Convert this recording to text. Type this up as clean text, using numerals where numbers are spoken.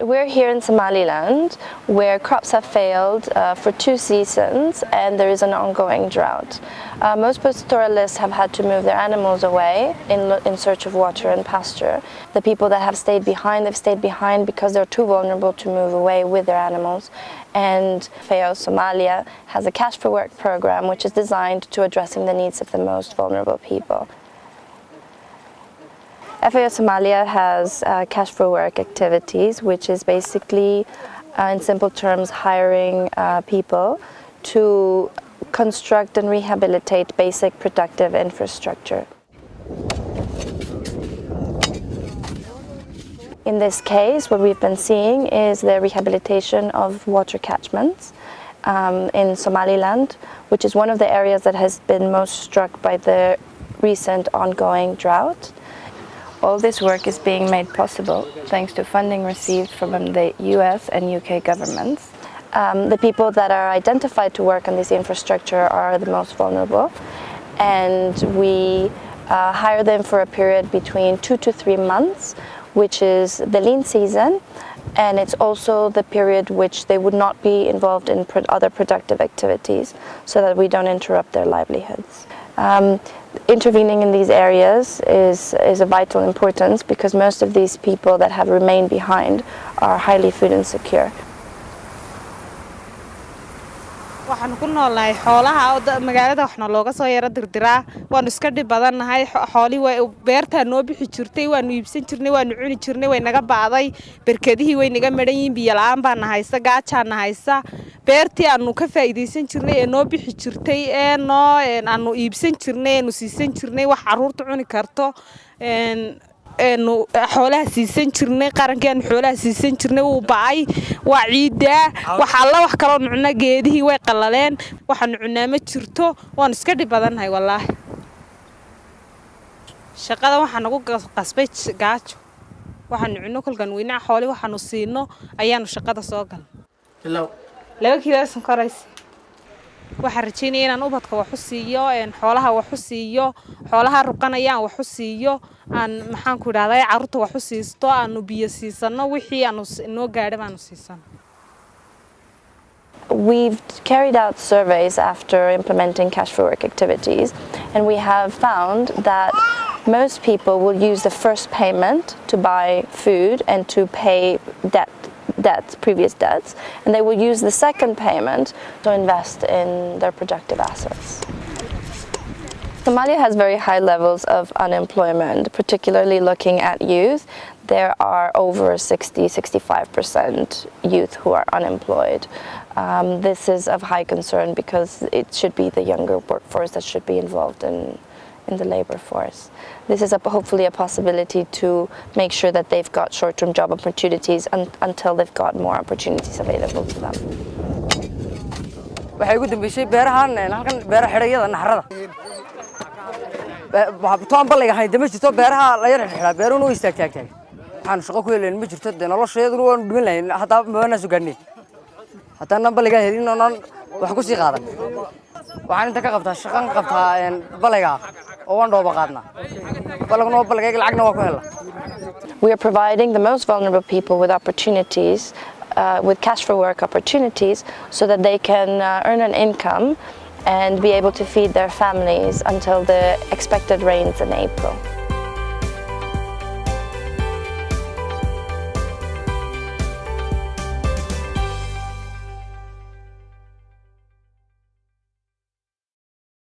We're here in Somaliland, where crops have failed for 2 seasons and there is an ongoing drought. Most pastoralists have had to move their animals away in search of water and pasture. The people that have stayed behind, they've stayed behind because they're too vulnerable to move away with their animals. And FAO Somalia has a Cash for Work program which is designed to addressing the needs of the most vulnerable people. FAO Somalia has Cash for Work activities, which is basically, in simple terms, hiring people to construct and rehabilitate basic productive infrastructure. In this case, what we've been seeing is the rehabilitation of water catchments in Somaliland, which is one of the areas that has been most struck by the recent ongoing drought. All this work is being made possible thanks to funding received from the US and UK governments. The people that are identified to work on this infrastructure are the most vulnerable, and we hire them for a period between 2 to 3 months, which is the lean season, and it's also the period which they would not be involved in other productive activities, so that we don't interrupt their livelihoods. Intervening in these areas is of vital importance because most of these people that have remained behind are highly food insecure. waxaan ku noolahay xoolaha magaalada waxna looga soo yara dirdiraa waan iska dhib badanahay xooli way beerta noo bixi jirtay waan iibsan jirnay waan cuni jirnay way naga baaday barkadihii way naga maran yihiin biyo la'aan baan haysta gaajaan haysta beertii aanu ka faa'iideysan jirnay ee noo bixi jirtay ee noo aanu iibsan jirnay aanu siisan jirnay wax caruurta cuni karto xoolaha siisan jirnay qarankan xoolaha siisan jirnay uu baay waa ciida waxa la wax kale oo cunna geedihii way qalaleen waxaan cunaa ma jirto waan iska dhib badanahay wallahi shaqada waxaan ugu qasbay gaajo waxaan cunno kolkan weynaa xooli waxaanu siino ayaanu shaqada soo gal laba kiilo sonkarays waxaan rajeynaa inaan ubadka wax u siiyo xoolaha wax u siiyo xoolaha ruqanayaan wax u siiyo aan maxaan ku raadayay caruurta wax u siisto aanu biyo siisano wixii aanu noo gaadhay baanu siisano. We've carried out surveys after implementing Cash for Work activities, and we have found that most people will use the first payment to buy food and to pay previous debts, and they will use the second payment to invest in their productive assets. Somalia has very high levels of unemployment, particularly looking at youth. There are over 60-65% youth who are unemployed. This is of high concern because it should be the younger workforce that should be involved in the labor force. This is hopefully a possibility to make sure that they've got short-term job opportunities until they've got more opportunities available to them. waxay ugu dambeysay beerahan halkan beera xidhayada naxarada waxaan baliga hayn dama jirto beeraha la yar xidhaa beeruhu way istaagtaagtay waxaan shaqo ku heleen ma jirto nolosheedu waan dhiman lahayn hadaa ma soo gaadhnay haddana baliga helin oo wax ku sii qaadan waxaan inta ka qabtaa shaqan qabtaa baliga oo waan dhooba qaadna balagno baliga lacagna waa ku helaa. We are providing the most vulnerable people with opportunities, with Cash for Work opportunities, so that they can earn an income and be able to feed their families until the expected rains in April.